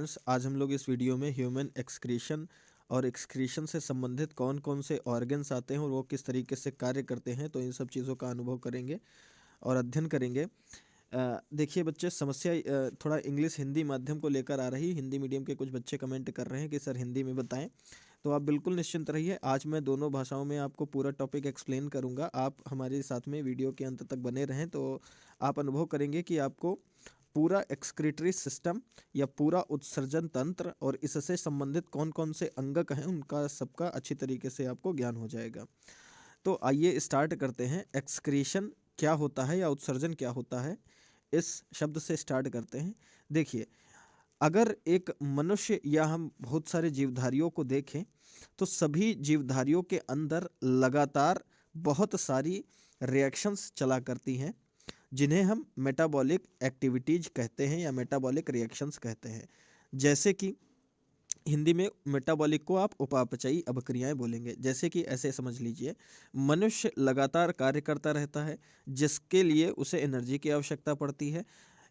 Friends, आज हम लोग इस वीडियो में ह्यूमन एक्सक्रीशन और एक्सक्रीशन से संबंधित कौन कौन से ऑर्गन्स आते हैं और वो किस तरीके से कार्य करते हैं, तो इन सब चीज़ों का अनुभव करेंगे और अध्ययन करेंगे। देखिए बच्चे, समस्या थोड़ा इंग्लिश हिंदी माध्यम को लेकर आ रही। हिंदी मीडियम के कुछ बच्चे कमेंट कर रहे हैं कि सर हिंदी में बताएं, तो आप बिल्कुल निश्चिंत रहिए। आज मैं दोनों भाषाओं में आपको पूरा टॉपिक एक्सप्लेन करूंगा। आप हमारे साथ में वीडियो के अंत तक बने रहें तो आप अनुभव करेंगे कि आपको पूरा एक्सक्रीटरी सिस्टम या पूरा उत्सर्जन तंत्र और इससे संबंधित कौन कौन से अंगक हैं उनका सबका अच्छी तरीके से आपको ज्ञान हो जाएगा। तो आइए स्टार्ट करते हैं। एक्सक्रीशन क्या होता है या उत्सर्जन क्या होता है, इस शब्द से स्टार्ट करते हैं। देखिए, अगर एक मनुष्य या हम बहुत सारे जीवधारियों को देखें तो सभी जीवधारियों के अंदर लगातार बहुत सारी रिएक्शंस चला करती हैं, जिन्हें हम मेटाबॉलिक एक्टिविटीज कहते हैं या मेटाबॉलिक रिएक्शंस कहते हैं। जैसे कि हिंदी में मेटाबॉलिक को आप उपापचयी अभिक्रियाएं बोलेंगे। जैसे कि ऐसे समझ लीजिए, मनुष्य लगातार कार्य करता रहता है जिसके लिए उसे एनर्जी की आवश्यकता पड़ती है,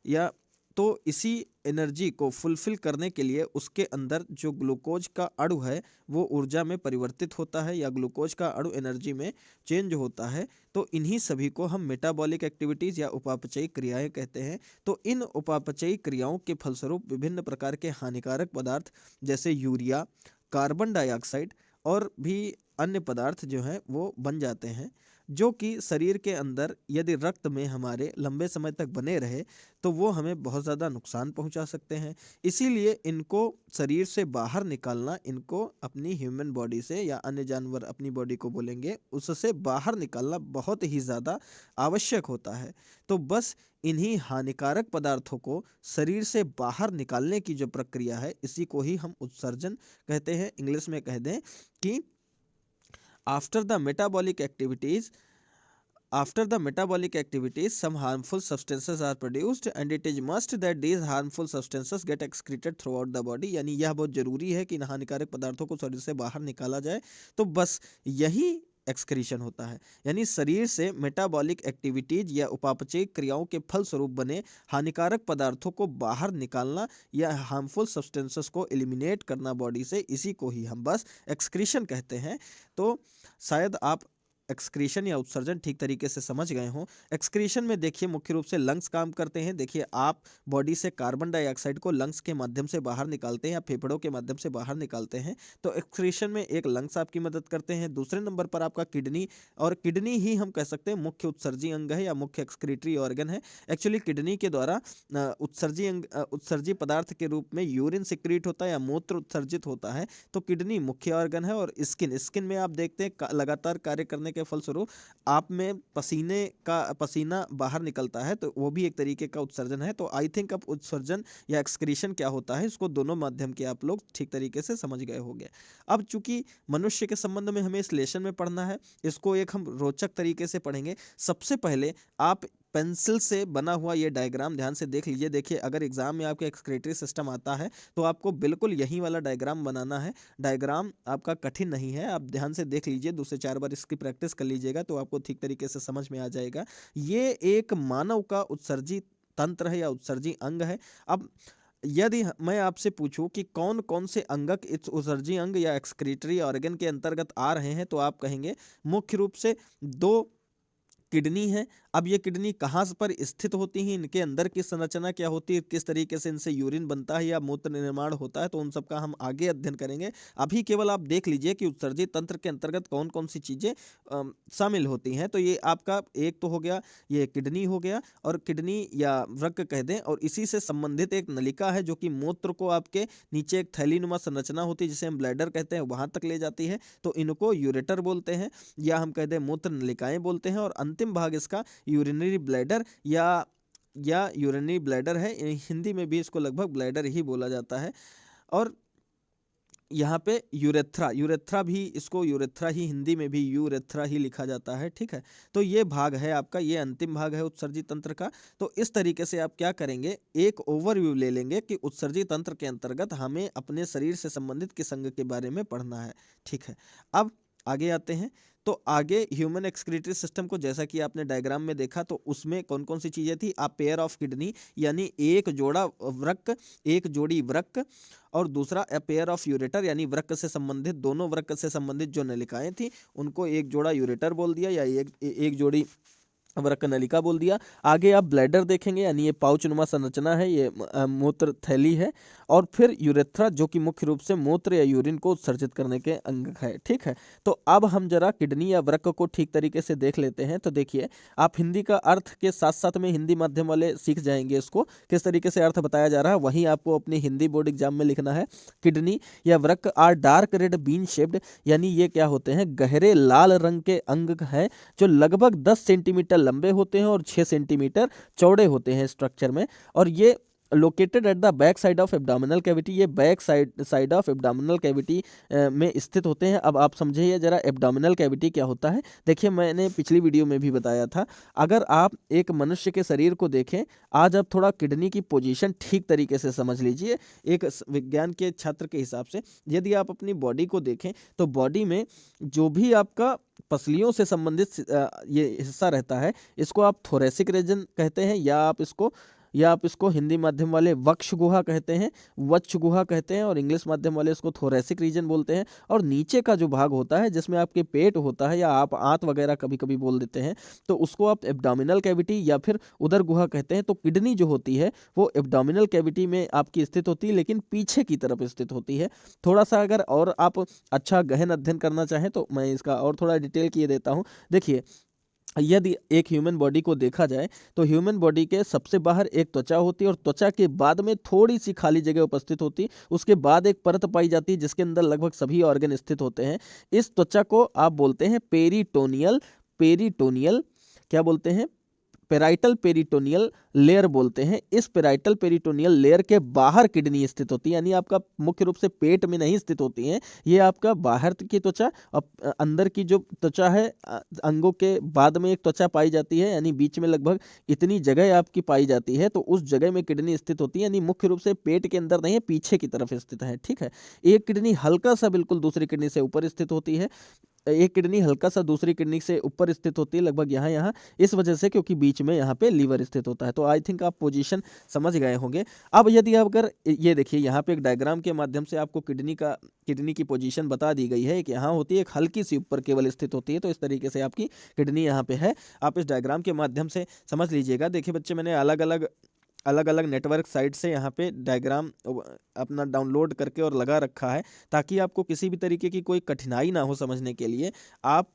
या तो इसी एनर्जी को फुलफिल करने के लिए उसके अंदर जो ग्लूकोज का अणु है वो ऊर्जा में परिवर्तित होता है या ग्लूकोज का अणु एनर्जी में चेंज होता है। तो इन्हीं सभी को हम मेटाबॉलिक एक्टिविटीज़ या उपापचयी क्रियाएं कहते हैं। तो इन उपापचयी क्रियाओं के फलस्वरूप विभिन्न प्रकार के हानिकारक पदार्थ जैसे यूरिया, कार्बन डाइऑक्साइड और भी अन्य पदार्थ जो हैं वो बन जाते हैं, जो कि शरीर के अंदर यदि रक्त में हमारे लंबे समय तक बने रहे तो वो हमें बहुत ज़्यादा नुकसान पहुंचा सकते हैं। इसीलिए इनको शरीर से बाहर निकालना, इनको अपनी ह्यूमन बॉडी से या अन्य जानवर अपनी बॉडी को बोलेंगे उससे बाहर निकालना बहुत ही ज़्यादा आवश्यक होता है। तो बस इन्हीं हानिकारक पदार्थों को शरीर से बाहर निकालने की जो प्रक्रिया है इसी को ही हम उत्सर्जन कहते हैं। इंग्लिश में कह दें कि after the metabolic activities After the metabolic activities, some harmful substances are produced and it is must that these harmful substances get excreted throughout the body। यानी यह बहुत जरूरी है कि इन हानिकारक पदार्थों को शरीर से बाहर निकाला जाए। तो बस यही एक्सक्रीशन होता है, यानी शरीर से मेटाबॉलिक एक्टिविटीज या उपापचयी क्रियाओं के फलस्वरूप बने हानिकारक पदार्थों को बाहर निकालना या हार्मफुल सब्सटेंसेस को एलिमिनेट करना बॉडी से, इसी को ही हम बस एक्सक्रीशन कहते हैं। तो शायद आप एक्सक्रीशन या उत्सर्जन ठीक तरीके से समझ गए हों। एक्सक्रीशन में देखिए मुख्य रूप से लंग्स काम करते हैं। देखिए, आप बॉडी से कार्बन डाइऑक्साइड को लंग्स के माध्यम से बाहर निकालते हैं या फेफड़ों के माध्यम से बाहर निकालते हैं। तो एक्सक्रीशन में एक लंग्स आपकी मदद करते हैं। दूसरे नंबर पर आपका किडनी, और किडनी ही हम कह सकते हैं मुख्य उत्सर्जी अंग है या मुख्य एक्सक्रीटरी ऑर्गन है। एक्चुअली किडनी के द्वारा उत्सर्जी पदार्थ के रूप में यूरिन सिक्रीट होता है या मूत्र उत्सर्जित होता है। तो किडनी मुख्य ऑर्गन है। और स्किन में आप देखते हैं लगातार कार्य करने के फलस्वरूप आप में पसीना बाहर निकलता है, तो वो भी एक तरीके का उत्सर्जन है। तो आई थिंक अब उत्सर्जन या एक्सक्रीशन क्या होता है इसको दोनों माध्यम के आप लोग ठीक तरीके से समझ गए होंगे। अब चूंकि मनुष्य के संबंध में हमें इस लेशन में पढ़ना है, इसको एक हम रोचक तरीके से पढ़ेंगे। सबसे पहले आप पेंसिल से बना हुआ ये डायग्राम ध्यान से देख लीजिए। देखिए, अगर एग्जाम में आपके एक्सक्रीटरी सिस्टम आता है तो आपको बिल्कुल यही वाला डायग्राम बनाना है। डायग्राम आपका कठिन नहीं है, आप ध्यान से देख लीजिए, 2 से 4 बार इसकी प्रैक्टिस कर लीजिएगा तो आपको ठीक तरीके से समझ में आ जाएगा। ये एक मानव का उत्सर्जी तंत्र है या उत्सर्जी अंग है। अब यदि मैं आपसे पूछूं कि कौन कौन से अंगक इस उत्सर्जी अंग या एक्सक्रीटरी ऑर्गन के अंतर्गत आ रहे हैं, तो आप कहेंगे मुख्य रूप से 2 किडनी है। अब ये किडनी कहाँ पर स्थित होती हैं, इनके अंदर की संरचना क्या होती है, किस तरीके से इनसे यूरिन बनता है या मूत्र निर्माण होता है, तो उन सब का हम आगे अध्ययन करेंगे। अभी केवल आप देख लीजिए कि उत्सर्जी तंत्र के अंतर्गत कौन कौन सी चीज़ें शामिल होती हैं। तो ये आपका एक तो हो गया, ये किडनी हो गया, और किडनी या वृक्क कह दें, और इसी से संबंधित एक नलिका है जो कि मूत्र को आपके नीचे एक थैलीनुमा संरचना होती है जिसे हम ब्लैडर कहते हैं, वहां तक ले जाती है। तो इनको यूरेटर बोलते हैं या हम कह दें मूत्र नलिकाएं बोलते हैं। और अंतिम भाग इसका यूरिनरी ब्लैडर या यूरिनरी ब्लैडर है। हिंदी में भी इसको लगभग ब्लैडर ही बोला जाता है। और यहाँ पे यूरेथ्रा भी, इसको यूरेथ्रा ही, हिंदी में भी यूरेथ्रा ही लिखा जाता है। ठीक है, तो ये भाग है आपका, ये अंतिम भाग है उत्सर्जी तंत्र का। तो इस तरीके से आप क्या करेंगे, एक ओवरव्यू ले लेंगे कि उत्सर्जी तंत्र के अंतर्गत हमें अपने शरीर से संबंधित किस अंग के बारे में पढ़ना है। ठीक है, अब आगे आते हैं। तो आगे ह्यूमन एक्सक्रीटरी सिस्टम को जैसा कि आपने डायग्राम में देखा, तो उसमें कौन कौन सी चीजें थी, अ पेयर ऑफ किडनी यानी एक जोड़ा वृक्क, एक जोड़ी वृक्क, और दूसरा अ पेयर ऑफ यूरेटर यानी वृक्क से संबंधित, दोनों वृक्क से संबंधित जो नलिकाएं थी उनको एक जोड़ा यूरेटर बोल दिया या एक जोड़ी वृक्क नलिका बोल दिया। आगे आप ब्लैडर देखेंगे यानी ये पाउच नुमा संरचना है, ये मूत्र थैली है, और फिर यूरेथ्रा जो कि मुख्य रूप से मूत्र या यूरिन को उत्सर्जित करने के अंग है। ठीक है, तो अब हम जरा किडनी या वृक्क को ठीक तरीके से देख लेते हैं। तो देखिए, आप हिंदी का अर्थ के साथ साथ में हिंदी माध्यम वाले सीख जाएंगे इसको किस तरीके से अर्थ बताया जा रहा है, वहीं आपको अपनी हिंदी बोर्ड एग्जाम में लिखना है। किडनी या वृक्क are dark red bean shaped, यानी ये क्या होते हैं, गहरे लाल रंग के अंग हैं जो लगभग 10 सेंटीमीटर लंबे होते हैं और 6 सेंटीमीटर चौड़े होते हैं स्ट्रक्चर में, और ये located at the back side of abdominal cavity, ये back side of abdominal cavity में स्थित होते हैं। अब आप समझिए जरा एब्डोमिनल कैविटी क्या होता है। देखिए, मैंने पिछली वीडियो में भी बताया था, अगर आप एक मनुष्य के शरीर को देखें, आज आप थोड़ा किडनी की पोजीशन ठीक तरीके से समझ लीजिए एक विज्ञान के छात्र के हिसाब से। यदि आप अपनी बॉडी को देखें तो बॉडी में जो भी आपका पसलियों से संबंधित ये हिस्सा रहता है, इसको आप थोरेसिक रीजन कहते हैं, या आप इसको हिंदी माध्यम वाले वक्ष गुहा कहते हैं, वक्ष गुहा कहते हैं, और इंग्लिश माध्यम वाले इसको थोरेसिक रीजन बोलते हैं। और नीचे का जो भाग होता है जिसमें आपके पेट होता है, या आप आंत वगैरह कभी कभी बोल देते हैं, तो उसको आप एब्डोमिनल कैविटी या फिर उदर गुहा कहते हैं। तो किडनी जो होती है वो एब्डोमिनल कैविटी में आपकी स्थित होती है, लेकिन पीछे की तरफ स्थित होती है। थोड़ा सा अगर और आप अच्छा गहन अध्ययन करना चाहें तो मैं इसका और थोड़ा डिटेल किए देता हूँ। देखिए, यदि एक ह्यूमन बॉडी को देखा जाए तो ह्यूमन बॉडी के सबसे बाहर एक त्वचा होती है, और त्वचा के बाद में थोड़ी सी खाली जगह उपस्थित होती है, उसके बाद एक परत पाई जाती है जिसके अंदर लगभग सभी ऑर्गन स्थित होते हैं। इस त्वचा को आप बोलते हैं पेरिटोनियल, पेरिटोनियल क्या बोलते हैं, पेराइटल पेरिटोनियल लेयर बोलते हैं। इस पेराइटल पेरिटोनियल लेयर के बाहर किडनी स्थित होती है, यानी आपका मुख्य रूप से पेट में नहीं स्थित होती है, ये आपका बाहर की त्वचा और अंदर की जो त्वचा है, अंगों के बाद में एक त्वचा पाई जाती है, यानी बीच में लगभग इतनी जगह आपकी पाई जाती है, तो उस जगह में किडनी स्थित होती है, यानी मुख्य रूप से पेट के अंदर नहीं है, पीछे की तरफ स्थित है। ठीक है, एक किडनी हल्का सा बिल्कुल दूसरी किडनी से ऊपर स्थित होती है, एक किडनी हल्का सा दूसरी किडनी से ऊपर स्थित होती है, लगभग यहाँ यहाँ, इस वजह से क्योंकि बीच में यहाँ पे लीवर स्थित होता है। तो आई थिंक आप पोजीशन समझ गए होंगे। अब यदि आप अगर ये देखिए, यहाँ पे एक डायग्राम के माध्यम से आपको किडनी की पोजीशन बता दी गई है। एक यहाँ होती है, एक हल्की सी ऊपर केवल स्थित होती है, तो इस तरीके से आपकी किडनी यहाँ पे है। आप इस डायग्राम के माध्यम से समझ लीजिएगा। देखिए बच्चे, मैंने अलग अलग नेटवर्क साइट से यहाँ पे डायग्राम अपना डाउनलोड करके और लगा रखा है, ताकि आपको किसी भी तरीके की कोई कठिनाई ना हो समझने के लिए। आप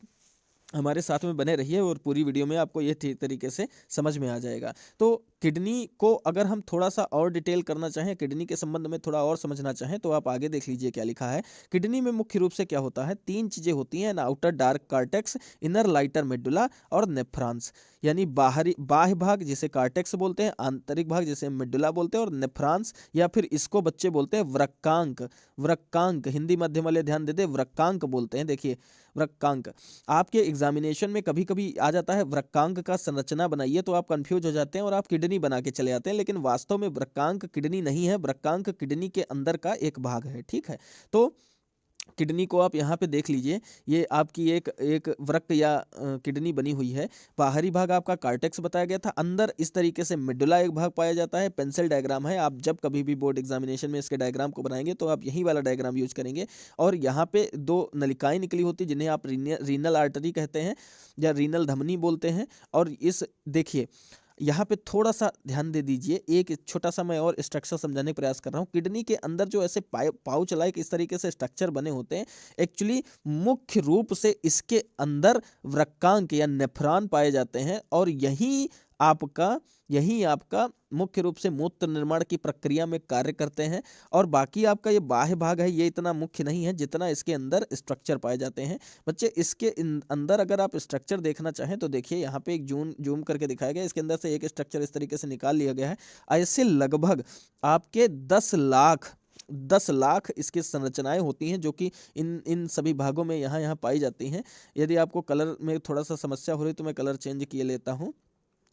हमारे साथ में बने रहिए और पूरी वीडियो में आपको ये ठीक तरीके से समझ में आ जाएगा। तो किडनी को अगर हम थोड़ा सा और डिटेल करना चाहें, किडनी के संबंध में थोड़ा और समझना चाहें, तो आप आगे देख लीजिए क्या लिखा है। किडनी में मुख्य रूप से क्या होता है, 3 चीजें होती हैं, outer dark cortex, inner lighter medulla और नेफ्रॉन्स, यानी बाह्य भाग जिसे कार्टेक्स बोलते हैं, आंतरिक भाग जिसे मेडुला बोलते हैं, और नेफ्रॉन्स या फिर इसको बच्चे बोलते हैं वृक्कांक। वृक्कांक हिंदी माध्यम वाले ध्यान देते, वृक्कांक बोलते हैं। देखिए, वृक्कांक आपके एग्जामिनेशन में कभी कभी आ जाता है, वृक्कांक का संरचना बनाइए, तो आप कंफ्यूज हो जाते हैं और आप किडनी बना के चले जाते हैं, लेकिन वास्तव में वृक्कांक किडनी नहीं है, वृक्कांक किडनी के अंदर का एक भाग है। ठीक है, तो किडनी को आप यहाँ पे देख लीजिए, ये आपकी एक वृक्क या किडनी बनी हुई है। बाहरी भाग आपका कार्टेक्स बताया गया था, अंदर इस तरीके से मेडुला एक भाग पाया जाता है। पेंसिल डायग्राम है, आप जब कभी भी बोर्ड एग्जामिनेशन में इसके डायग्राम को बनाएंगे तो आप यही वाला डायग्राम यूज करेंगे। और यहाँ पे 2 नलिकाएं निकली होती जिन्हें आप रीनल आर्टरी कहते हैं या रीनल धमनी बोलते हैं। और इस देखिए, यहाँ पे थोड़ा सा ध्यान दे दीजिए, एक छोटा सा मैं और स्ट्रक्चर समझाने का प्रयास कर रहा हूँ। किडनी के अंदर जो ऐसे पाउच लाइक इस तरीके से स्ट्रक्चर बने होते हैं, एक्चुअली मुख्य रूप से इसके अंदर वृक्कांक या नेफ्रॉन पाए जाते हैं, और यही आपका मुख्य रूप से मूत्र निर्माण की प्रक्रिया में कार्य करते हैं। और बाकी आपका ये बाह्य भाग है, ये इतना मुख्य नहीं है जितना इसके अंदर स्ट्रक्चर पाए जाते हैं। बच्चे, इसके अंदर अगर आप स्ट्रक्चर देखना चाहें तो देखिए, यहाँ पे एक जूम करके दिखाया गया, इसके अंदर से एक स्ट्रक्चर इस तरीके से निकाल लिया गया है। ऐसे लगभग आपके 10 लाख इसकी संरचनाएं होती हैं, जो कि इन सभी भागों में यहाँ पाई जाती हैं। यदि आपको कलर में थोड़ा सा समस्या हो रही तो मैं कलर चेंज किए लेता हूँ।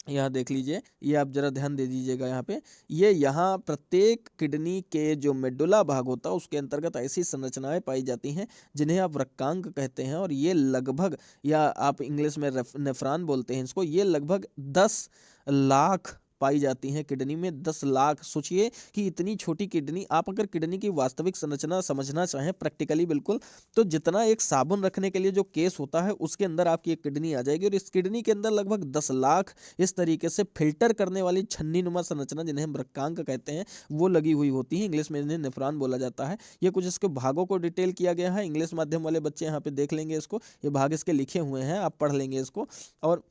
यहाँ देख लीजिए, ये आप जरा ध्यान दे दीजिएगा यहाँ पे, ये यहाँ प्रत्येक किडनी के जो मेडुला भाग होता है उसके अंतर्गत ऐसी संरचनाएं पाई जाती हैं जिन्हें आप रक्कांग कहते हैं, और ये लगभग, या आप इंग्लिश में नेफ्रॉन बोलते हैं इसको, ये लगभग 10 लाख पाई जाती हैं किडनी में। 10 लाख, सोचिए कि इतनी छोटी किडनी, आप अगर किडनी की वास्तविक संरचना समझना चाहें प्रैक्टिकली बिल्कुल, तो जितना एक साबुन रखने के लिए जो केस होता है उसके अंदर आपकी एक किडनी आ जाएगी, और इस किडनी के अंदर लगभग 10 लाख इस तरीके से फिल्टर करने वाली छन्नी नुमा संरचना जिन्हें हम रक्कांग कहते हैं वो लगी हुई होती है। इंग्लिश में इन्हें नेफ्रॉन बोला जाता है। ये कुछ इसके भागों को डिटेल किया गया है, इंग्लिश माध्यम वाले बच्चे यहाँ पे देख लेंगे इसको, ये भाग इसके लिखे हुए हैं, आप पढ़ लेंगे इसको। और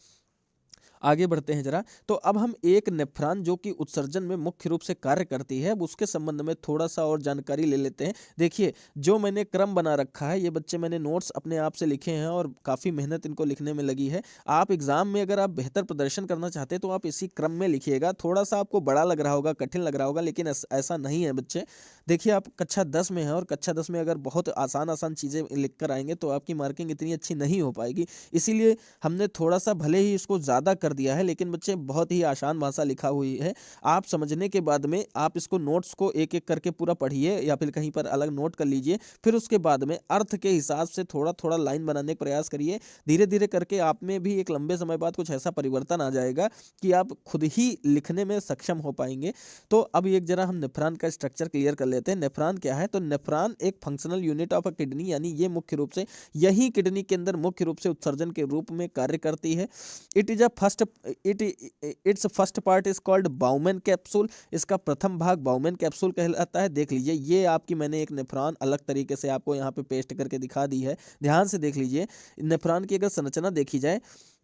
आगे बढ़ते हैं जरा, तो अब हम एक नेफ्रॉन जो कि उत्सर्जन में मुख्य रूप से कार्य करती है उसके संबंध में थोड़ा सा और जानकारी ले लेते हैं। देखिए, जो मैंने क्रम बना रखा है, ये बच्चे मैंने नोट्स अपने आप से लिखे हैं और काफ़ी मेहनत इनको लिखने में लगी है। आप एग्जाम में अगर आप बेहतर प्रदर्शन करना चाहते हैं तो आप इसी क्रम में लिखिएगा। थोड़ा सा आपको बड़ा लग रहा होगा, कठिन लग रहा होगा, लेकिन ऐसा नहीं है बच्चे। देखिए, आप कक्षा 10 में हैं और कक्षा 10 में अगर बहुत आसान आसान चीज़ें लिख कर आएंगे तो आपकी मार्किंग इतनी अच्छी नहीं हो पाएगी। इसीलिए हमने थोड़ा सा भले ही इसको ज़्यादा कर दिया है, लेकिन बच्चे बहुत ही आसान भाषा लिखा हुई है। आप समझने के बाद में आप इसको नोट्स को एक एक करके पूरा पढ़िए या फिर कहीं पर अलग नोट कर लीजिए, फिर उसके बाद में अर्थ के हिसाब से थोड़ा थोड़ा लाइन बनाने का प्रयास करिए। धीरे धीरे करके आप में भी एक लंबे समय बाद कुछ ऐसा परिवर्तन आ जाएगा कि आप खुद ही लिखने में सक्षम हो पाएंगे। तो अब एक जरा हम नेफ्रॉन का स्ट्रक्चर क्लियर कर लेते हैं। नेफ्रॉन क्या है? तो नेफ्रॉन एक functional unit of a kidney, यानी ये मुख्य रूप से यही किडनी के अंदर मुख्य रूप से उत्सर्जन के रूप में कार्य करती है। It is a first it's first part is called Bowman capsule. इसका प्रथम भाग बाउमैन कैप्सूल कहलाता है। देख लीजिए, ये आपकी मैंने एक नेफ्रॉन अलग तरीके से आपको यहाँ पे पेस्ट करके दिखा दी है, ध्यान से देख लीजिए। नेफ्रॉन की अगर संरचना देखी जाए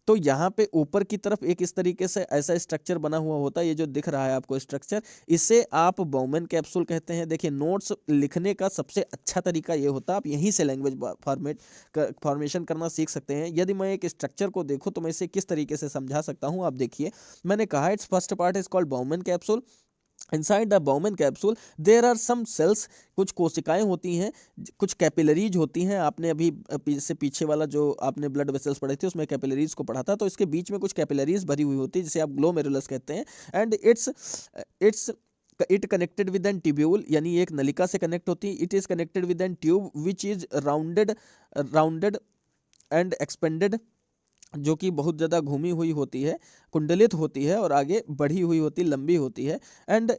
तो यहाँ पे ऊपर की तरफ एक इस तरीके से ऐसा स्ट्रक्चर बना हुआ होता है, ये जो दिख रहा है आपको स्ट्रक्चर, इसे आप बाउमैन कैप्सूल कहते हैं। देखिए, नोट्स लिखने का सबसे अच्छा तरीका ये होता है, आप यहीं से लैंग्वेज फॉर्मेशन करना सीख सकते हैं। यदि मैं एक स्ट्रक्चर को देखूँ तो मैं इसे किस तरीके से समझा सकता हूँ, आप देखिए। मैंने कहा it's first part is called Bowman capsule. Inside the Bowman capsule there are some cells, कुछ कोशिकाएं होती हैं, कुछ कैपिलरीज होती हैं। आपने अभी से पीछे वाला जो आपने ब्लड वेसल्स पढ़े थे उसमें कैपिलरीज को पढ़ा था, तो इसके बीच में कुछ कैपिलरीज भरी हुई होती है जिसे आप ग्लोमेरुलस कहते हैं। And it's it connected with an tubule, यानी एक नलिका से कनेक्ट होती है। It is connected with an tube which is rounded and expanded, जो कि बहुत ज़्यादा घूमी हुई होती है, कुंडलित होती है और आगे बढ़ी हुई होती, लंबी होती है। And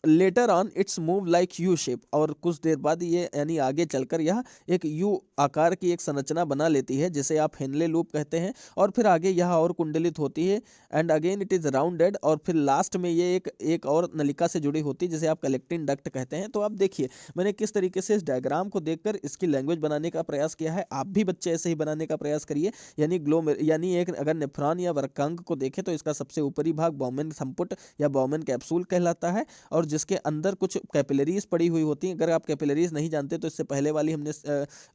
later on it's move like U shape, और कुछ देर बाद ये यानी आगे चलकर यह एक यू आकार की एक संरचना बना लेती है जिसे आप हेनले लूप कहते हैं, और फिर आगे यह और कुंडलित होती है। And again it is rounded, और फिर लास्ट में ये एक और नलिका से जुड़ी होती है जिसे आप कलेक्टिंग डक्ट कहते हैं। तो आप देखिए मैंने किस तरीके से इस डायग्राम को देखकर इसकी लैंग्वेज बनाने का प्रयास किया है। आप भी बच्चे ऐसे ही बनाने का प्रयास करिए। यानी एक अगर नेफ्रॉन या वर्कांग को देखें तो इसका सबसे ऊपरी भाग बाउमैन संपुट या बाउमैन कैप्सूल कहलाता है, और जिसके अंदर कुछ कैपिलरीज पड़ी हुई होती हैं। अगर आप कैपिलरीज नहीं जानते तो इससे पहले वाली हमने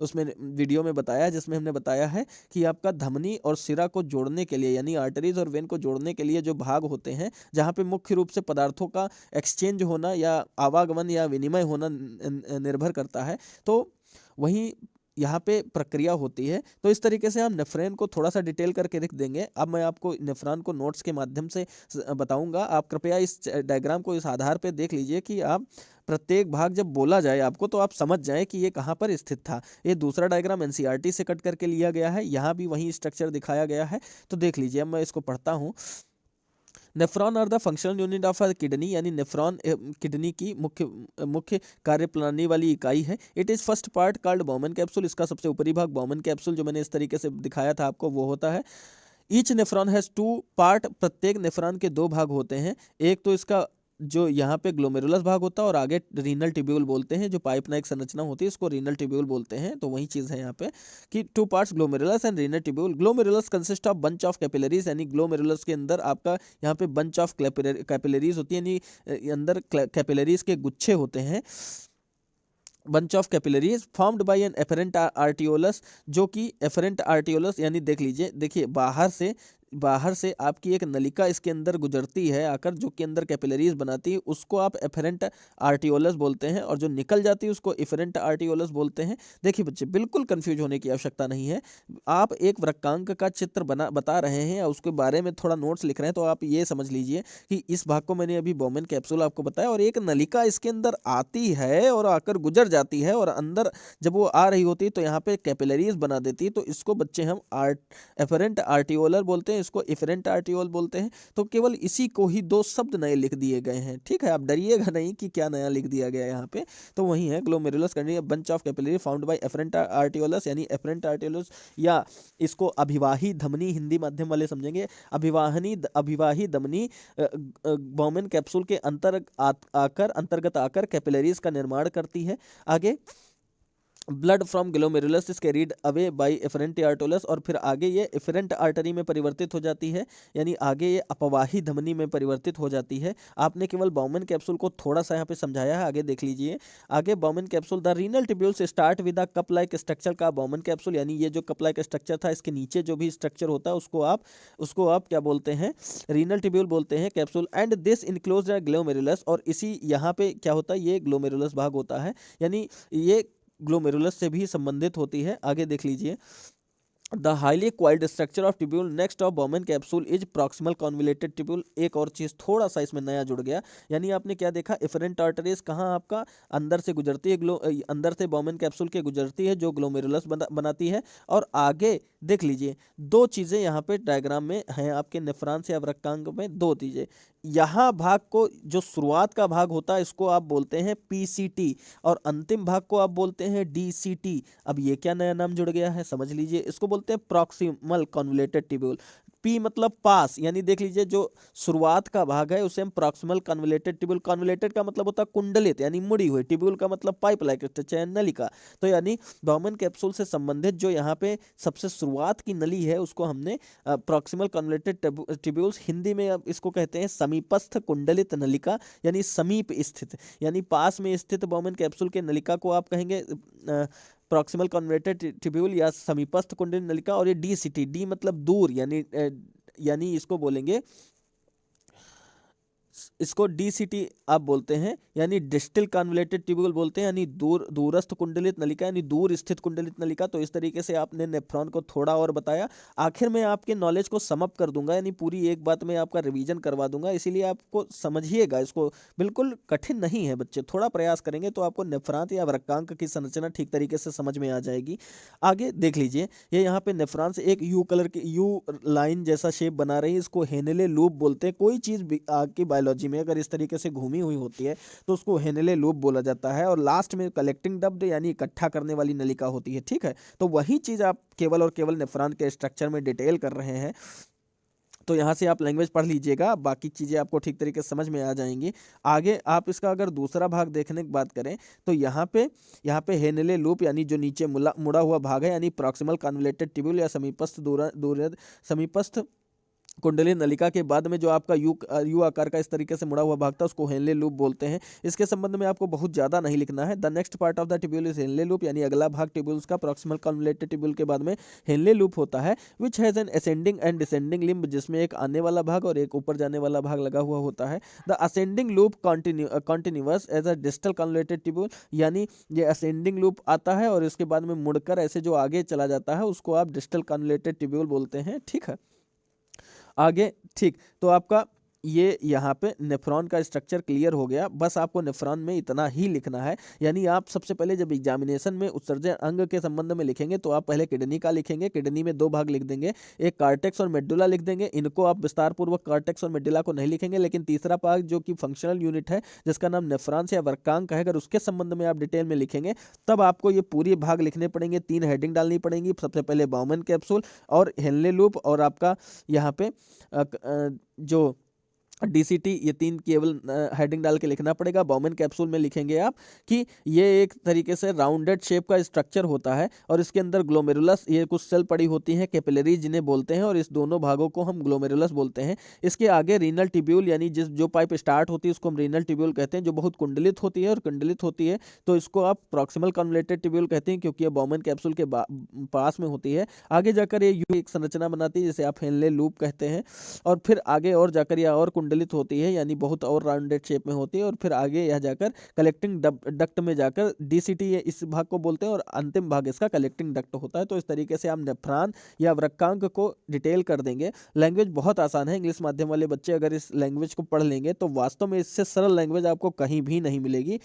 उसमें वीडियो में बताया, जिसमें हमने बताया है कि आपका धमनी और सिरा को जोड़ने के लिए, यानी आर्टरीज और वेन को जोड़ने के लिए जो भाग होते हैं, जहाँ पे मुख्य रूप से पदार्थों का एक्सचेंज होना या आवागमन या विनिमय होना निर्भर करता है, तो वहीं यहाँ पे प्रक्रिया होती है। तो इस तरीके से हम नेफ्रॉन को थोड़ा सा डिटेल करके लिख देंगे। अब मैं आपको नेफ्रॉन को नोट्स के माध्यम से बताऊंगा। आप कृपया इस डायग्राम को इस आधार पे देख लीजिए कि आप प्रत्येक भाग जब बोला जाए आपको तो आप समझ जाएं कि ये कहाँ पर स्थित था। ये दूसरा डायग्राम एनसीईआरटी से कट करके लिया गया है, यहाँ भी वही स्ट्रक्चर दिखाया गया है। तो देख लीजिए, अब मैं इसको पढ़ता हूँ। Nephron are the functional unit of a kidney, यानी नेफ्रॉन किडनी की मुख्य कार्यप्रणाली वाली इकाई है। It is first part called Bowman capsule, इसका सबसे ऊपरी भाग बाउमैन कैप्सूल जो मैंने इस तरीके से दिखाया था आपको वो होता है। ईच नेफ्रॉन हैज़ 2 पार्ट, प्रत्येक नेफ्रॉन के 2 भाग होते हैं। एक तो इसका जो यहाँ पे ग्लोमेरुलस भाग होता है और आगे रीनल ट्यूब्यूल बोलते हैं, जो पाइप नाइक संरचना होती है इसको रीनल ट्यूब्यूल बोलते हैं। तो वही चीज़ है यहाँ पे कि 2 parts glomerulus and renal tubule. Glomerulus consist of bunch of capillaries, यानी ग्लोमेरुलस के अंदर आपका यहाँ पे बंच ऑफ कैपिलरीज होती है, यानी अंदर कैपिलरीज के गुच्छे होते हैं। Bunch of capillaries formed by an afferent arterioles, जो कि एफरेंट आर्टियोलस, यानी देख लीजिए, देखिए बाहर से बाहर से आपकी एक नलिका इसके अंदर गुजरती है आकर, जो कि अंदर कैपिलरीज बनाती है, उसको आप एफरेंट आर्टियोलस बोलते हैं, और जो निकल जाती है उसको इफरेंट आर्टियोलस बोलते हैं। देखिए बच्चे, बिल्कुल कंफ्यूज होने की आवश्यकता नहीं है। आप एक वृक्कांक का चित्र बता रहे हैं और उसके बारे में थोड़ा नोट्स लिख रहे हैं, तो आप ये समझ लीजिए कि इस भाग को मैंने अभी बोमेन कैप्सूल आपको बताया, और एक नलिका इसके अंदर आती है और आकर गुजर जाती है, और अंदर जब वो आ रही होती है तो यहाँ पे कैपिलरीज बना देती है, तो इसको बच्चे हम एफरेंट आर्टियोलर बोलते हैं, इसको इफरेंट आर्टियोल बोलते हैं। तो केवल इसी को ही दो शब्द नए लिख दिए गए हैं, ठीक है। आप डरिएगा नहीं कि क्या नया लिख दिया गया है यहाँ पे, तो वही है glomerulus continuous bunch of capillary found by afferent arterioles, यानी एफरेंट आर्टियोलस, या इसको अभिवाही धमनी हिंदी माध्यम वाले समझेंगे, अभिवाही धमनी बोमेन कैप्सूल के अंतर्गत आकर कैपिलरीज का निर्माण करती है। आगे, blood from glomerulus is carried away by efferent arterioles, और फिर आगे ये एफरेंट आर्टरी में परिवर्तित हो जाती है, यानी आगे ये अपवाही धमनी में परिवर्तित हो जाती है। आपने केवल बोमेन कैप्सूल को थोड़ा सा यहाँ पे समझाया है, आगे देख लीजिए। आगे Bowman capsule, the renal tubules start with a cup like structure का बोमेन कैप्सूल, यानी ये जो कप लाइक स्ट्रक्चर था, इसके नीचे जो भी स्ट्रक्चर होता है उसको आप क्या बोलते हैं, रीनल ट्यूब्यूल बोलते हैं capsule. And this enclose glomerulus, और इसी यहाँ पे क्या होता है, ये ग्लोमेरुलस भाग होता है, यानी ये ग्लोमेरुलस से भी संबंधित होती है। आगे देख लीजिए, the highly coiled structure of tubule next of Bowman capsule is proximal convoluted tubule. एक और चीज थोड़ा सा इसमें नया जुड़ गया, यानी आपने क्या देखा, एफरेंट आर्टरीज कहाँ आपका अंदर से गुजरती है, अंदर से बोमेन कैप्सूल के गुजरती है, जो ग्लोमेरुलस बनाती है। और आगे देख लीजिए, दो चीजें यहाँ पे डायग्राम में हैं आपके नेफ्रॉन से या वृक्कांग में, दो चीजें। यहाँ भाग को, जो शुरुआत का भाग होता है, इसको आप बोलते हैं पीसीटी, और अंतिम भाग को आप बोलते हैं डीसीटी। अब ये क्या नया नाम जुड़ गया है, समझ लीजिए। इसको बोलते हैं प्रॉक्सिमल कन्वोल्यूटेड ट्यूब्यूल। पी मतलब पास, यानी देख लीजिए जो शुरुआत का भाग है उसे हम प्रॉक्सिमल कन्वोल्यूटेड ट्यूब्यूल, कन्वोल्यूटेड का मतलब होता है कुंडलित यानी मुड़ी हुई, ट्यूब्यूल का मतलब पाइप लाइक स्ट्रक्चर, नलिका। तो यानी बोमेन कैप्सूल से संबंधित जो यहाँ पे सबसे शुरुआत की नली है, उसको हमने प्रॉक्सिमल कन्वोल्यूटेड ट्यूब्यूल्स, हिंदी में अब इसको कहते हैं समीपस्थ कुंडलित नलिका, यानी समीप स्थित, यानी पास में स्थित बोमेन कैप्सूल के नलिका को आप कहेंगे प्रॉक्सिमल कन्वोल्यूटेड ट्यूब्यूल या समीपस्थ कुंडलित नलिका। और ये डीसीटी, डी मतलब दूर, यानी इसको बोलेंगे, इसको डीसीटी आप बोलते हैं, यानी डिस्टल कन्वोल्यूटेड ट्यूब्यूल बोलते हैं, यानी दूरस्थ कुंडलित नलिका, यानी दूर स्थित कुंडलित नलिका। तो इस तरीके से आपने नेफ्रॉन को थोड़ा और बताया। आखिर में आपके नॉलेज को सम अप कर दूंगा, यानी पूरी एक बात में आपका रिवीजन करवा दूंगा, इसीलिए आपको समझिएगा इसको, बिल्कुल कठिन नहीं है बच्चे, थोड़ा प्रयास करेंगे तो आपको नेफ्रॉन या वृक्कांक की संरचना ठीक तरीके से समझ में आ जाएगी। आगे देख लीजिए, ये यहाँ पे नेफ्रॉन से एक यू कलर की, यू लाइन जैसा शेप बना रही है, इसको हेनेले लूप बोलते हैं। कोई चीज आपकी बायोलॉजी में अगर इस तरीके से घूमी हुई होती है तो उसको हेनेले लूप बोला जाता है। और लास्ट में कलेक्टिंग डक्ट यानी इकट्ठा करने वाली नलिका होती है, ठीक है। तो वही चीज आप केवल और केवल नेफ्रॉन के स्ट्रक्चर में डिटेल कर रहे हैं। तो यहाँ से आप लैंग्वेज पढ़ लीजिएगा, बाकी चीज़ें आपको ठीक तरीके से समझ में आ जाएंगी। आगे आप इसका अगर दूसरा भाग देखने की बात करें तो यहाँ पे हेनेले लूप, यानी जो नीचे मुड़ा हुआ भाग है, यानी प्रॉक्सिमल कन्वोल्यूटेड ट्यूब्यूल या समीपस्थ कुंडली नलिका के बाद में जो आपका यू आकार का इस तरीके से मुड़ा हुआ भाग था, उसको हेनले लूप बोलते हैं। इसके संबंध में आपको बहुत ज्यादा नहीं लिखना है। The next part of the tubule is Henle loop, यानी अगला भाग ट्यूब्यूल्स का प्रॉक्सिमल कन्वोल्यूटेड ट्यूब्यूल के बाद में हेनले लूप होता है, which has an ascending and descending limb, जिसमें एक आने वाला भाग और एक ऊपर जाने वाला भाग लगा हुआ होता है। The ascending loop continuous as a distal convoluted tubule, यानी ये असेंडिंग लूप आता है और इसके बाद में मुड़कर ऐसे जो आगे चला जाता है उसको आप डिस्टल कन्वोल्यूटेड ट्यूब्यूल बोलते हैं, ठीक है। आगे ठीक, तो आपका ये यहाँ पे नेफ्रॉन का स्ट्रक्चर क्लियर हो गया। बस आपको नेफ्रॉन में इतना ही लिखना है, यानी आप सबसे पहले जब एग्जामिनेशन में उत्सर्जन अंग के संबंध में लिखेंगे तो आप पहले किडनी का लिखेंगे, किडनी में दो भाग लिख देंगे, एक कार्टेक्स और मेडुला लिख देंगे। इनको आप विस्तार पूर्वक कार्टेक्स और मेडुला को नहीं लिखेंगे, लेकिन तीसरा भाग जो कि फंक्शनल यूनिट है जिसका नाम नेफ्रॉन या वर्कांक है, अगर उसके संबंध में आप डिटेल में लिखेंगे तब आपको ये पूरी भाग लिखने पड़ेंगे। 3 हेडिंग डालनी पड़ेंगी, सबसे पहले बोमेन कैप्सूल और हेनले लूप, और आपका यहाँ पे जो DCT, ये 3 केवल हेडिंग डाल के लिखना पड़ेगा। बाउमैन कैप्सूल में लिखेंगे आप कि ये एक तरीके से राउंडेड शेप का स्ट्रक्चर होता है और इसके अंदर ग्लोमेरुलस, ये कुछ सेल पड़ी होती हैं, कैपिलरीज जिन्हें बोलते हैं, और इस दोनों भागों को हम ग्लोमेरुलस बोलते हैं। इसके आगे रीनल ट्यूब्यूल, यानी जो पाइप स्टार्ट होती है उसको हम रीनल ट्यूब्यूल कहते हैं, जो बहुत कुंडलित होती है, और कुंडलित होती है तो इसको आप प्रॉक्सिमल कन्वलेटेड ट्यूब्यूल कहते हैं, क्योंकि ये बाउमैन कैप्सूल के पास में होती है। आगे जाकर ये एक संरचना बनाती है जिसे आप हेनले लूप कहते हैं, और फिर आगे और जाकर यह और कुंडलित होती है, यानी बहुत और राउंडेड शेप में होती है, और फिर आगे यह जाकर कलेक्टिंग डक्ट में जाकर DCT इस भाग को बोलते हैं, और अंतिम भाग इसका कलेक्टिंग डक्ट होता है। तो इस तरीके से आप नेफ्रॉन या वृक्कांग को डिटेल कर देंगे। लैंग्वेज बहुत आसान है, इंग्लिश माध्यम वाले बच्चे अगर इस लैंग्वेज को पढ़ लेंगे तो वास्तव में इससे सरल लैंग्वेज आपको कहीं भी नहीं मिलेगी।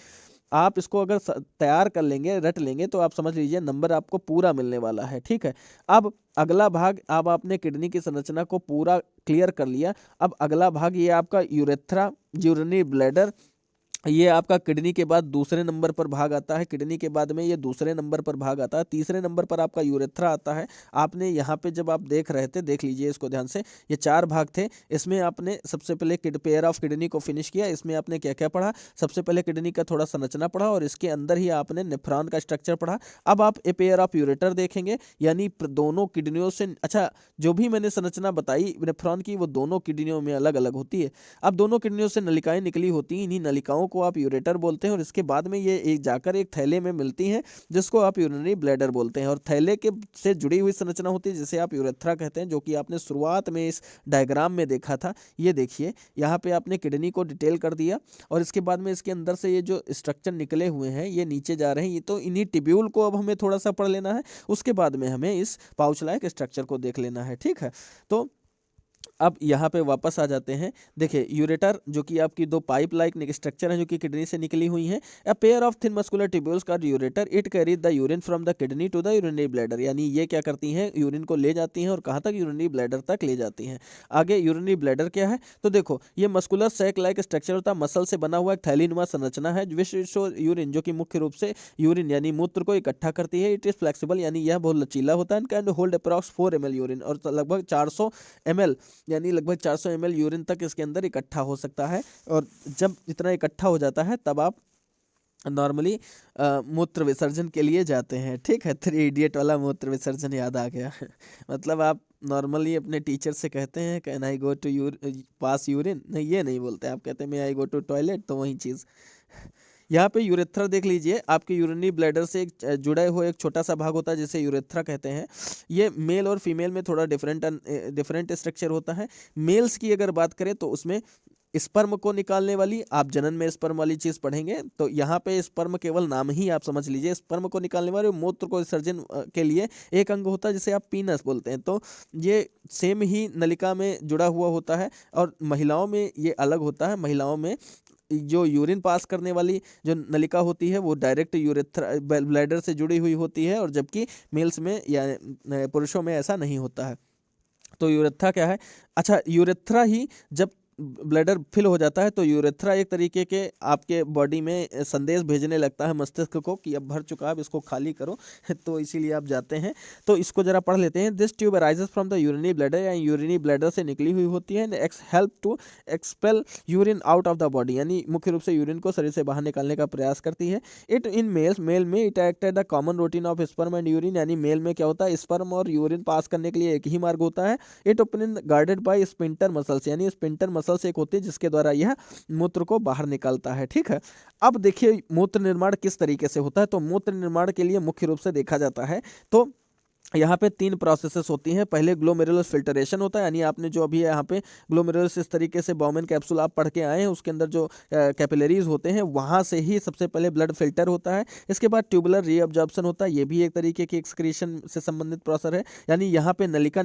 आप इसको अगर तैयार कर लेंगे, रट लेंगे, तो आप समझ लीजिए नंबर आपको पूरा मिलने वाला है। ठीक है, अब अगला भाग, अब आपने किडनी की संरचना को पूरा क्लियर कर लिया। अब अगला भाग ये आपका यूरेथ्रा, यूरिनरी ब्लैडर, ये आपका किडनी के बाद दूसरे नंबर पर भाग आता है। किडनी के बाद में ये दूसरे नंबर पर भाग आता है। तीसरे नंबर पर आपका यूरेथ्रा आता है। आपने यहाँ पे जब आप देख रहे थे, देख लीजिए इसको ध्यान से, ये 4 भाग थे। इसमें आपने सबसे पहले पेयर ऑफ किडनी को फिनिश किया। इसमें आपने क्या क्या पढ़ा? सबसे पहले किडनी का थोड़ा संरचना पढ़ा, और इसके अंदर ही आपने नेफ्रॉन का स्ट्रक्चर पढ़ा। अब आप ए पेयर ऑफ यूरेटर देखेंगे, यानी दोनों किडनियों से, अच्छा, जो भी मैंने संरचना बताई नेफ्रॉन की, वो दोनों किडनियों में अलग अलग होती है। अब दोनों किडनियों से नलिकाएं निकली होती हैं, इन्हीं नलिकाओं को आप यूरेटर बोलते हैं, और इसके बाद में ये एक जाकर एक थैले में मिलती हैं, जिसको आप यूरिनरी ब्लैडर बोलते हैं, और थैले के से जुड़ी हुई संरचना होती है जिसे आप यूरेथ्रा कहते हैं, जो कि आपने शुरुआत में इस डायग्राम में देखा था। ये देखिए, यहाँ पे आपने किडनी को डिटेल कर दिया, और इसके बाद में इसके अंदर से ये जो स्ट्रक्चर निकले हुए हैं ये नीचे जा रहे हैं। ये तो इन्हीं टिब्यूल को अब हमें थोड़ा सा पढ़ लेना है, उसके बाद में हमें इस पाउच लाइक स्ट्रक्चर को देख लेना है। ठीक है, तो अब यहाँ पे वापस आ जाते हैं। देखिए, यूरेटर जो कि आपकी 2 पाइप लाइक स्ट्रक्चर है जो कि किडनी से निकली हुई हैं। A pair of thin muscular tubules का ureter, it carries the urine from the kidney to the urinary bladder, यानी ये क्या करती हैं? यूरिन को ले जाती हैं, और कहाँ तक? यूरिनरी ब्लैडर तक ले जाती हैं। आगे यूरिनरी ब्लैडर क्या है? तो देखो, ये मस्कुलर सैक लाइक स्ट्रक्चर होता है, मसल से बना हुआ एक थैलीनुमा संरचना है, यूरिन, जो कि मुख्य रूप से यूरिन यानी मूत्र को इकट्ठा करती है। इट इज फ्लेक्सिबल, यानी यह बहुत लचीला होता है, and can hold approx 4 ml urine, और लगभग 400 ml, यानी लगभग 400 ml यूरिन तक इसके अंदर इकट्ठा हो सकता है। और जब इतना इकट्ठा हो जाता है तब आप नॉर्मली मूत्र विसर्जन के लिए जाते हैं। ठीक है, 3 इडियट वाला मूत्र विसर्जन याद आ गया। मतलब आप नॉर्मली अपने टीचर से कहते हैं can I go to pass urine, नहीं, ये नहीं बोलते, आप कहते हैं मे आई गो टू टॉयलेट, तो वही चीज़। यहाँ पे यूरेथ्रा देख लीजिए, आपके यूरिनरी ब्लैडर से एक जुड़े हुए एक छोटा सा भाग होता है जिसे यूरेथ्रा कहते हैं। ये मेल और फीमेल में थोड़ा डिफरेंट स्ट्रक्चर होता है। मेल्स की अगर बात करें तो उसमें स्पर्म को निकालने वाली, आप जनन में स्पर्म वाली चीज पढ़ेंगे, तो यहाँ पे स्पर्म केवल नाम ही आप समझ लीजिए। स्पर्म को निकालने वाले मूत्र को विसर्जन के लिए एक अंग होता है जिसे आप पीनस बोलते हैं, तो ये सेम ही नलिका में जुड़ा हुआ होता है। और महिलाओं में ये अलग होता है। महिलाओं में जो यूरिन पास करने वाली जो नलिका होती है वो डायरेक्ट यूरेथ्रा ब्लैडर से जुड़ी हुई होती है, और जबकि मेल्स में या पुरुषों में ऐसा नहीं होता है। तो यूरेथ्रा क्या है? अच्छा, यूरेथ्रा ही जब ब्लैडर फिल हो जाता है तो यूरेथ्रा एक तरीके के आपके बॉडी में संदेश भेजने लगता है मस्तिष्क को कि अब भर चुका है, अब इसको खाली करो। तो इसीलिए आप जाते हैं। तो इसको जरा पढ़ लेते हैं। This tube arises from the urinary bladder, या यूरिनरी ब्लैडर से निकली हुई होती है, help to expel urine out of the body, यानी मुख्य रूप से यूरिन को शरीर से बाहर निकालने का प्रयास करती है। इट इन मेल्स, मेल में it act the common routine of sperm and urine, यानी मेल में क्या होता है? स्पर्म और यूरिन पास करने के लिए एक ही मार्ग होता है। It open guarded by sphincter muscles, यानी स्पिंटर मसल्स एक होती है जिसके द्वारा यह मूत्र को बाहर निकालता है। ठीक है, अब देखिए मूत्र निर्माण किस तरीके से होता है। तो मूत्र निर्माण के लिए मुख्य रूप से देखा जाता है तो यहाँ पे 3 प्रोसेसेस होती हैं। पहले ग्लोमेरुलस फिल्टरेशन होता है, यानी आपने जो अभी यहाँ पे ग्लोमेरुलस इस तरीके से बाउमैन कैप्सूल आप पढ़ के आए हैं, उसके अंदर जो कैपिलरीज होते हैं वहाँ से ही सबसे पहले ब्लड फिल्टर होता है। इसके बाद ट्यूबुलर रीअब्जॉर्प्शन होता है, ये भी एक तरीके की एक्सक्रीशन से संबंधित प्रोसेस है, यानी यहाँ पे नलिका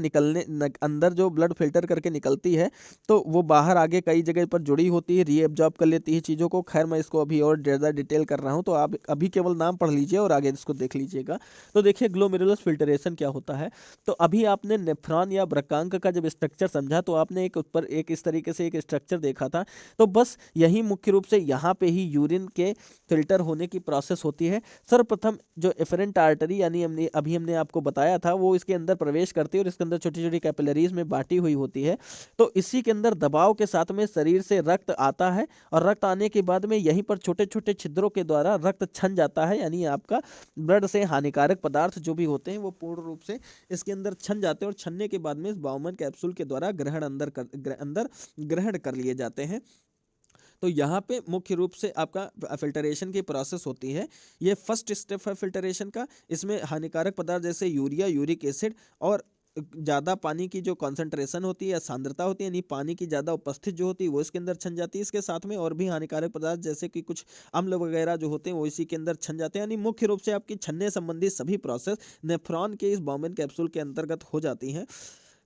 अंदर जो ब्लड फिल्टर करके निकलती है तो वो बाहर आगे कई जगह पर जुड़ी होती है, रीअब्जॉर्ब कर लेती है चीज़ों को। खैर, मैं इसको अभी और ज़्यादा डिटेल कर रहा हूँ, तो आप अभी केवल नाम पढ़ लीजिए और आगे इसको देख लीजिएगा। तो देखिए, ग्लोमेरुलस फिल्टरेशन फॉर्मेशन क्या होता है। तो अभी आपने नेफ्रॉन या ब्रकांक का जब स्ट्रक्चर समझा तो आपने एक ऊपर एक इस तरीके से एक स्ट्रक्चर देखा था। तो बस यही मुख्य रूप से यहाँ पे ही यूरिन के फिल्टर होने की प्रोसेस होती है। सर्वप्रथम जो एफरेंट आर्टरी यानी हमने आपको बताया था वो इसके अंदर प्रवेश करती है और इसके अंदर छोटी छोटी कैपिलरीज में बांटी हुई होती है। तो इसी के अंदर दबाव के साथ में शरीर से रक्त आता है और रक्त आने के बाद में यहीं पर छोटे छोटे छिद्रों के द्वारा रक्त छन जाता है, यानी आपका ब्लड से हानिकारक पदार्थ जो भी होते हैं वो पूर्ण रूप से इसके अंदर छन जाते हैं और छनने के बाद में इस बाउमन कैप्सूल के द्वारा अंदर ग्रहण कर लिए जाते हैं। तो यहाँ पे मुख्य रूप से आपका फिल्टरेशन की प्रोसेस होती है। ये फर्स्ट स्टेप है फिल्टरेशन का। इसमें हानिकारक पदार्थ जैसे यूरिया, यूरिक एसिड और ज़्यादा पानी की जो कॉन्सेंट्रेशन होती है या सांद्रता होती है, यानी पानी की ज़्यादा उपस्थित जो होती है वो इसके अंदर छन जाती है। इसके साथ में और भी हानिकारक पदार्थ जैसे कि कुछ अम्ल वगैरह जो होते हैं वो इसी के अंदर छन जाते हैं। यानी मुख्य रूप से आपकी छनने संबंधी सभी प्रोसेस नेफ्रॉन के इस बाउमन कैप्सूल के अंतर्गत हो जाती हैं।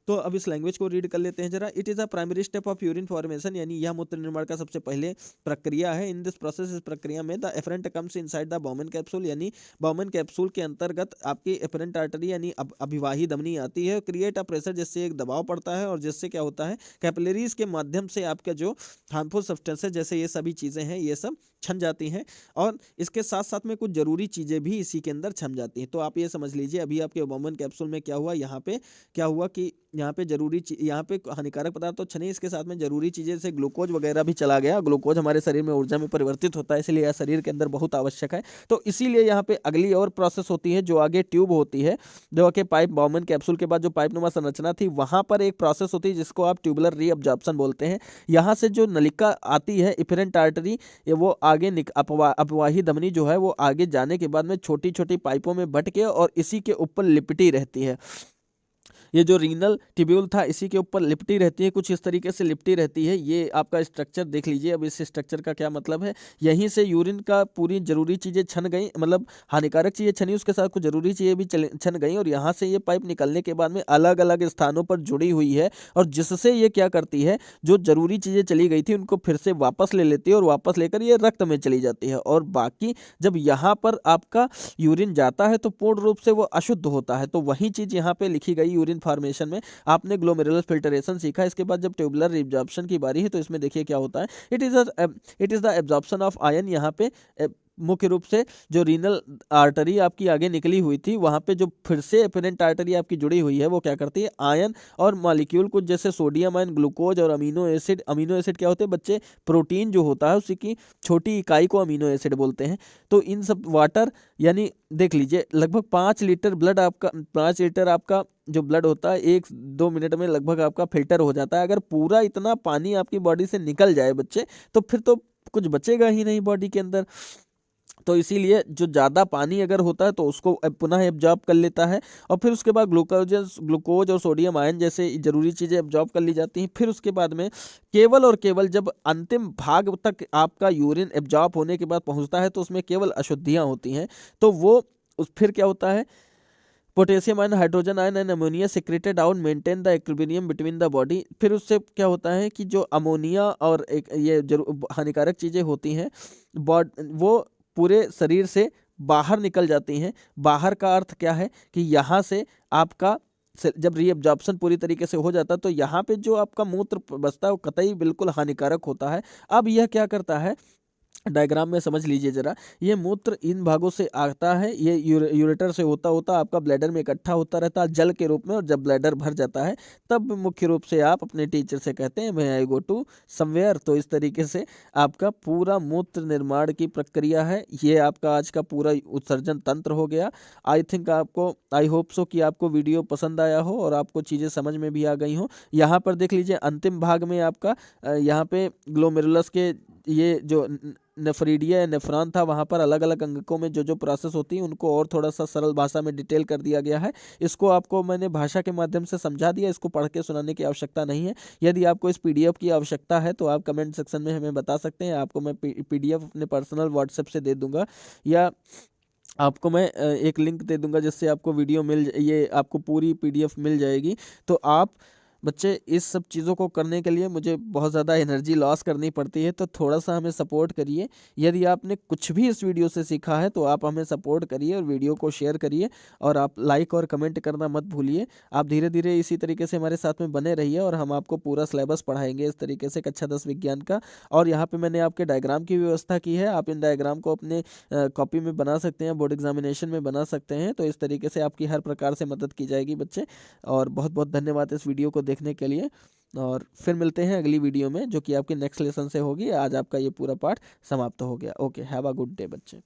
तो अब इस लैंग्वेज को रीड कर लेते हैं जरा। It is a primary step of urine formation, यानी यह मूत्र निर्माण का सबसे पहले प्रक्रिया है। इन दिस प्रोसेस, इस प्रक्रिया में the afferent comes inside the Bowman capsule, यानी बाउमन कैप्सूल के अंतर्गत आपकी एफरेंट आर्टरी यानी अभिवाही धमनी आती है, क्रिएट अ प्रेशर, जिससे एक दबाव पड़ता है और जिससे क्या होता है कैपिलरीज के माध्यम से आपका जो हार्मफुल सब्सटेंसेस जैसे ये सभी चीज़ें हैं ये सब छन जाती हैं और इसके साथ साथ में कुछ जरूरी चीज़ें भी इसी के अंदर छन जाती हैं। तो आप ये समझ लीजिए अभी आपके बाउमन कैप्सूल में क्या हुआ, यहाँ पे क्या हुआ कि यहाँ पे यहाँ पे हानिकारक पदार्थ तो छने, इसके साथ में जरूरी चीजें जैसे ग्लूकोज वगैरह भी चला गया। ग्लूकोज हमारे शरीर में ऊर्जा में परिवर्तित होता है, इसलिए यह शरीर के अंदर बहुत आवश्यक है। तो इसीलिए यहाँ पे अगली और प्रोसेस होती है जो आगे ट्यूब होती है, जो कि पाइप बाउमन कैप्सूल के बाद जो पाइप नुमा संरचना थी वहां पर एक प्रोसेस होती है जिसको आप ट्यूबुलर रीअब्जॉर्प्शन बोलते हैं। यहाँ से जो नलिका आती है एफरेंट आर्टरी, वो आगे अपवाही धमनी जो है वो आगे जाने के बाद में छोटी छोटी पाइपों में बट के और इसी के ऊपर लिपटी रहती है। ये जो रीनल ट्यूब्यूल था इसी के ऊपर लिपटी रहती है, कुछ इस तरीके से लिपटी रहती है। ये आपका स्ट्रक्चर देख लीजिए। अब इस स्ट्रक्चर का क्या मतलब है, यहीं से यूरिन का पूरी जरूरी चीज़ें छन गई, मतलब हानिकारक चीज़ें छनी उसके साथ कुछ जरूरी चीज़ें भी छन गई और यहाँ से ये पाइप निकलने के बाद में अलग अलग स्थानों पर जुड़ी हुई है और जिससे ये क्या करती है, जो जरूरी चीज़ें चली गई थी उनको फिर से वापस ले लेती है और वापस लेकर ये रक्त में चली जाती है। और बाकी जब यहाँ पर आपका यूरिन जाता है तो पूर्ण रूप से वो अशुद्ध होता है। तो वही चीज़ यहाँ पे लिखी गई यूरिन फॉर्मेशन में। आपने ग्लोमेरुलर फिल्टरेशन सीखा, इसके बाद जब ट्यूबुलर एब्जॉर्प्शन की बारी है तो इसमें देखिए क्या होता है। It is the absorption of ion. यहाँ पे मुख्य रूप से जो रीनल आर्टरी आपकी आगे निकली हुई थी वहां पे जो फिर से एफरेंट आर्टरी आपकी जुड़ी हुई है वो क्या करती है, आयन और मॉलिक्यूल कुछ जैसे सोडियम आयन, ग्लूकोज और अमीनो एसिड। अमीनो एसिड क्या होते हैं बच्चे, प्रोटीन जो होता है उसी की छोटी इकाई को अमीनो एसिड बोलते हैं। तो इन सब वाटर, यानी देख लीजिए लगभग 5 लीटर ब्लड आपका 5 लीटर आपका जो ब्लड होता है 1-2 मिनट में लगभग आपका फिल्टर हो जाता है। अगर पूरा इतना पानी आपकी बॉडी से निकल जाए बच्चे तो फिर तो कुछ बचेगा ही नहीं बॉडी के अंदर। तो इसीलिए जो ज़्यादा पानी अगर होता है तो उसको पुनः एब्जॉर्ब कर लेता है और फिर उसके बाद ग्लूकोज और सोडियम आयन जैसे जरूरी चीज़ें एब्जॉर्ब कर ली जाती हैं। फिर उसके बाद में केवल और केवल जब अंतिम भाग तक आपका यूरिन एब्जॉर्ब होने के बाद पहुंचता है तो उसमें केवल अशुद्धियाँ होती हैं। तो वो फिर क्या होता है, potassium ion, hydrogen ion and ammonia secreted out maintain the equilibrium between the body. फिर उससे क्या होता है कि जो अमोनिया और एक ये हानिकारक चीज़ें होती हैं वो पूरे शरीर से बाहर निकल जाती हैं। बाहर का अर्थ क्या है कि यहाँ से आपका जब रीअब्जॉर्प्शन पूरी तरीके से हो जाता है तो यहाँ पे जो आपका मूत्र बचता है वो कतई बिल्कुल हानिकारक होता है। अब यह क्या करता है, डायग्राम में समझ लीजिए जरा। ये मूत्र इन भागों से आता है, ये यूरेटर से होता होता आपका ब्लैडर में इकट्ठा होता रहता है जल के रूप में, और जब ब्लैडर भर जाता है तब मुख्य रूप से आप अपने टीचर से कहते हैं मैं आई गो टू समवेयर। तो इस तरीके से आपका पूरा मूत्र निर्माण की प्रक्रिया है। ये आपका आज का पूरा उत्सर्जन तंत्र हो गया। आई थिंक आपको, आई होप सो कि आपको वीडियो पसंद आया हो और आपको चीज़ें समझ में भी आ गई हो। यहाँ पर देख लीजिए अंतिम भाग में आपका यहाँ पे ग्लोमेरुलस के ये जो नेफ्रीडिया या नेफ्रॉन था वहाँ पर अलग अलग अंगकों में जो जो प्रोसेस होती है उनको और थोड़ा सा सरल भाषा में डिटेल कर दिया गया है। इसको आपको मैंने भाषा के माध्यम से समझा दिया, इसको पढ़ के सुनाने की आवश्यकता नहीं है। यदि आपको इस पीडीएफ की आवश्यकता है तो आप कमेंट सेक्शन में हमें बता सकते हैं। आपको मैं पीडीएफ अपने पर्सनल व्हाट्सएप से दे दूंगा या आपको मैं एक लिंक दे दूंगा जिससे आपको वीडियो ये आपको पूरी पीडीएफ मिल जाएगी। तो आप बच्चे इस सब चीज़ों को करने के लिए मुझे बहुत ज़्यादा एनर्जी लॉस करनी पड़ती है, तो थोड़ा सा हमें सपोर्ट करिए। यदि आपने कुछ भी इस वीडियो से सीखा है तो आप हमें सपोर्ट करिए और वीडियो को शेयर करिए, और आप लाइक और कमेंट करना मत भूलिए। आप धीरे धीरे इसी तरीके से हमारे साथ में बने रहिए और हम आपको पूरा सिलेबस पढ़ाएंगे इस तरीके से कक्षा 10 विज्ञान का। और यहाँ पे मैंने आपके डायग्राम की व्यवस्था की है, आप इन डायग्राम को अपने कॉपी में बना सकते हैं, बोर्ड एग्जामिनेशन में बना सकते हैं। तो इस तरीके से आपकी हर प्रकार से मदद की जाएगी बच्चे। और बहुत बहुत धन्यवाद इस वीडियो को देखने के लिए, और फिर मिलते हैं अगली वीडियो में जो कि आपके नेक्स्ट लेसन से होगी। आज आपका ये पूरा पाठ समाप्त हो गया। Okay, have a good day बच्चे।